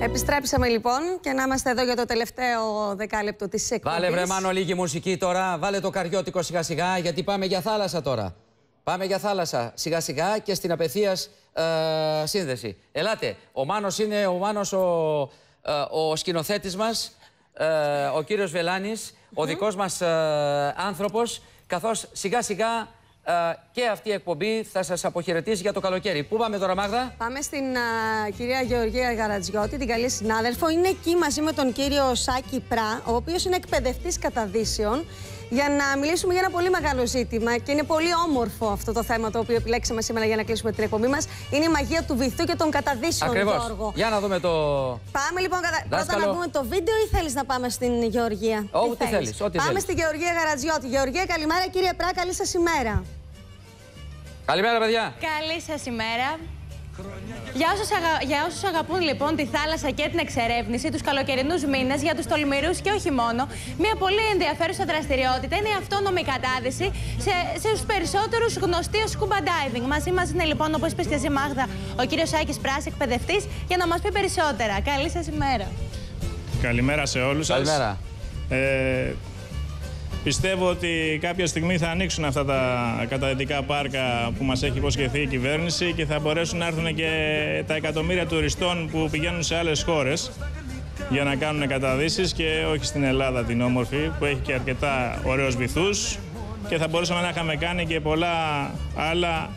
Επιστρέψαμε λοιπόν και να είμαστε εδώ για το τελευταίο δεκάλεπτο της εκπομπής. Βάλε βρε Μάνο λίγη μουσική τώρα, βάλε το καριώτικο σιγά σιγά, γιατί πάμε για θάλασσα τώρα. Πάμε για θάλασσα σιγά σιγά και στην απευθείας σύνδεση. Ελάτε, ο Μάνος είναι ο σκηνοθέτης μας, ο κύριος Βελάνης, ο δικός μας άνθρωπος, καθώς σιγά σιγά και αυτή η εκπομπή θα σας αποχαιρετήσει για το καλοκαίρι. Πού πάμε τώρα, Μάγδα? Πάμε στην κυρία Γεωργία Γαρατζιώτη, την καλή συνάδελφο. Είναι εκεί μαζί με τον κύριο Σάκη Πρά, ο οποίος είναι εκπαιδευτής καταδύσεων, για να μιλήσουμε για ένα πολύ μεγάλο ζήτημα. Και είναι πολύ όμορφο αυτό το θέμα το οποίο επιλέξαμε σήμερα για να κλείσουμε την εκπομπή μας. Είναι η μαγεία του βυθού και των καταδύσεων. Ακριβώς. Γιώργο. Για να δούμε το. Πάμε λοιπόν πρώτα να δούμε το βίντεο, ή θέλεις να πάμε στην Γεωργία? Ό,τι θέλεις. Πάμε στη Γεωργία Γαρατζιώτη. Γεωργία, καλημέρα. Κύριε Πρά, καλή σας ημέρα. Καλημέρα, παιδιά. Καλή σας ημέρα. Για όσους αγαπούν λοιπόν τη θάλασσα και την εξερεύνηση, τους καλοκαιρινούς μήνες, για τους τολμηρούς και όχι μόνο, μια πολύ ενδιαφέρουσα δραστηριότητα είναι η αυτόνομη κατάδυση στους περισσότερους γνωστοί ως scuba diving. Μαζί μας είναι λοιπόν, όπως είπες και εσύ Μάγδα, ο κύριος Σάκης Πράς, εκπαιδευτής, για να μας πει περισσότερα. Καλή σας ημέρα. Καλημέρα σε όλους σας. Καλημέρα. Πιστεύω ότι κάποια στιγμή θα ανοίξουν αυτά τα καταδυτικά πάρκα που μας έχει υποσχεθεί η κυβέρνηση και θα μπορέσουν να έρθουν και τα εκατομμύρια τουριστών που πηγαίνουν σε άλλες χώρες για να κάνουν καταδύσεις, και όχι στην Ελλάδα την όμορφη που έχει και αρκετά ωραίους βυθούς, και θα μπορούσαμε να είχαμε κάνει και πολλά άλλα,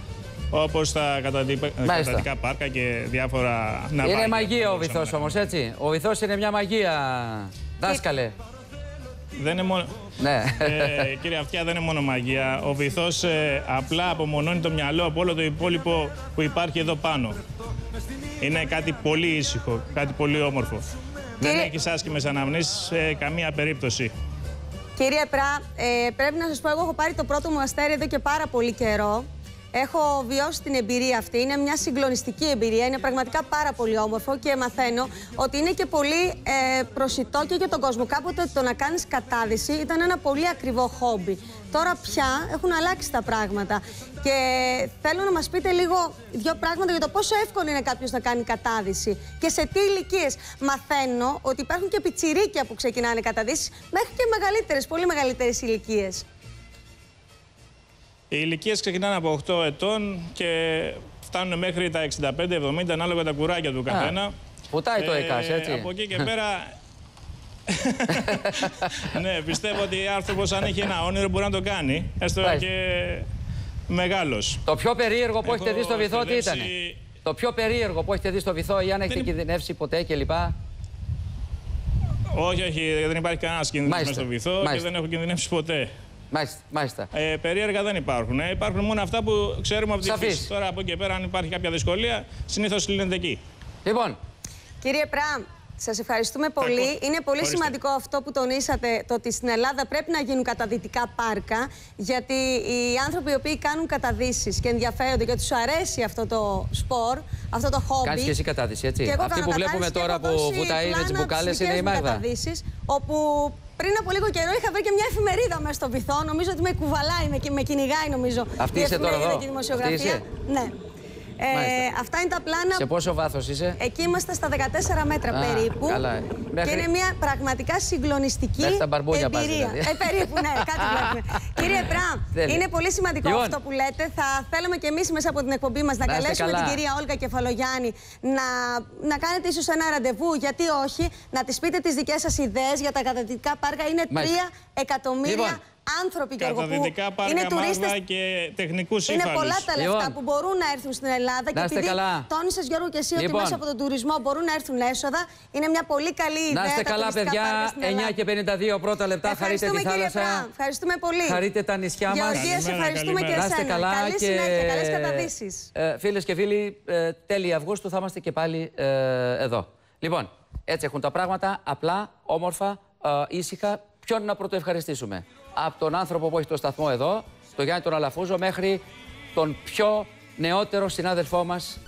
όπως τα καταδυτικά πάρκα και διάφορα ναυάγια. Είναι μαγεία ο βυθός όμως, έτσι. Ο βυθός είναι μια μαγεία, δάσκαλε. Δεν είναι μόνο... Ναι. Κύριε Αυτιά, δεν είναι μόνο μαγεία. Ο βυθός απλά απομονώνει το μυαλό από όλο το υπόλοιπο που υπάρχει εδώ πάνω. Είναι κάτι πολύ ήσυχο, κάτι πολύ όμορφο. Δεν έχει άσχημες αναμνήσεις σε καμία περίπτωση. Κύριε Πρά, πρέπει να σας πω, εγώ έχω πάρει το πρώτο μου αστέρι εδώ και πάρα πολύ καιρό. Έχω βιώσει την εμπειρία αυτή. Είναι μια συγκλονιστική εμπειρία. Είναι πραγματικά πάρα πολύ όμορφο και μαθαίνω ότι είναι και πολύ προσιτό και για τον κόσμο. Κάποτε το να κάνεις κατάδυση ήταν ένα πολύ ακριβό χόμπι. Τώρα πια έχουν αλλάξει τα πράγματα. Και θέλω να μας πείτε λίγο δύο πράγματα για το πόσο εύκολο είναι κάποιος να κάνει κατάδυση και σε τι ηλικίες. Μαθαίνω ότι υπάρχουν και πιτσιρίκια που ξεκινάνε καταδύσεις μέχρι και μεγαλύτερες, πολύ μεγαλύτερες ηλικίες. Οι ηλικίες ξεκινάνε από 8 ετών και φτάνουν μέχρι τα 65-70, ανάλογα τα κουράκια του καθένα. Πουτάει το ΕΚΑΣ, έτσι. Από εκεί και πέρα... Ναι, πιστεύω ότι ο άνθρωπος, αν έχει ένα όνειρο, μπορεί να το κάνει, έστω και μεγάλος. Το πιο περίεργο που έχετε δει στο βυθό τι ήταν? Το πιο περίεργο που έχετε δει στο βυθό, ή αν έχετε κινδυνεύσει ποτέ κλπ? Όχι, δεν υπάρχει κανένας κίνδυνος μέσα στο βυθό και δεν έχω κινδυνεύσει ποτέ. Μάλιστα. Περίεργα δεν υπάρχουν. Υπάρχουν μόνο αυτά που ξέρουμε από τη φύση. Τώρα από εκεί και πέρα, αν υπάρχει κάποια δυσκολία, συνήθως λύνεται εκεί. Λοιπόν, κύριε Πρά, σας ευχαριστούμε πολύ. Είναι πολύ σημαντικό αυτό που τονίσατε, το ότι στην Ελλάδα πρέπει να γίνουν καταδυτικά πάρκα, γιατί οι άνθρωποι οι οποίοι κάνουν καταδύσεις και ενδιαφέρονται και τους αρέσει αυτό το σπορ, αυτό το χόμπι. Κάνεις και εσύ κατάδυση, έτσι? Αυτή που βλέπουμε τώρα που βουτάει με τις μπουκάλες είναι η Μάγδα. Όπου πριν από λίγο καιρό είχα βρει και μια εφημερίδα μέσα στο βυθό. Νομίζω ότι με κουβαλάει, με κυνηγάει, νομίζω. Αυτή είσαι τώρα εδώ? Και η δημοσιογραφία. Ναι. Αυτά είναι τα πλάνα. Σε πόσο βάθος είσαι? Εκεί είμαστε στα 14 μέτρα περίπου. Καλά. Και είναι μια πραγματικά συγκλονιστική εμπειρία. Δηλαδή. Περίπου, ναι, κάτι βλέπουμε. Κύριε Πρά, είναι πολύ σημαντικό αυτό που λέτε. Θα θέλαμε και εμείς μέσα από την εκπομπή μας να καλέσουμε την κυρία Όλγα Κεφαλογιάννη να κάνετε ίσως ένα ραντεβού, γιατί όχι, να της πείτε τις δικές σας ιδέες για τα καταδυτικά πάρκα. Είναι 3 εκατομμύρια άνθρωποι και είναι τουρίστες και τεχνικούς είναι πολλά τα λεφτά που μπορούν να έρθουν στην Ελλάδα. Και επειδή τόνισες, Γιώργο, και εσύ ότι μέσα από τον τουρισμό μπορούν να έρθουν έσοδα, είναι μια πολύ καλή ιδέα. Να είστε καλά, παιδιά. 9:52 πρώτα λεπτά. Χαρείτε τη θάλασσα. Ευχαριστούμε πολύ. Χαρείτε τα νησιά μας. Γεωργία, σε ευχαριστούμε και εσένα. Καλή συνέχεια, καλές καταδύσεις. Φίλες και φίλοι, τέλη Αυγούστου θα είμαστε και πάλι εδώ. Λοιπόν, έτσι έχουν τα πράγματα. Απλά, όμορφα, ήσυχα. Ποιον να πρωτοευχαριστήσουμε? Από τον άνθρωπο που έχει το σταθμό εδώ, τον Γιάννη τον Αλαφούζο, μέχρι τον πιο νεότερο συνάδελφό μας,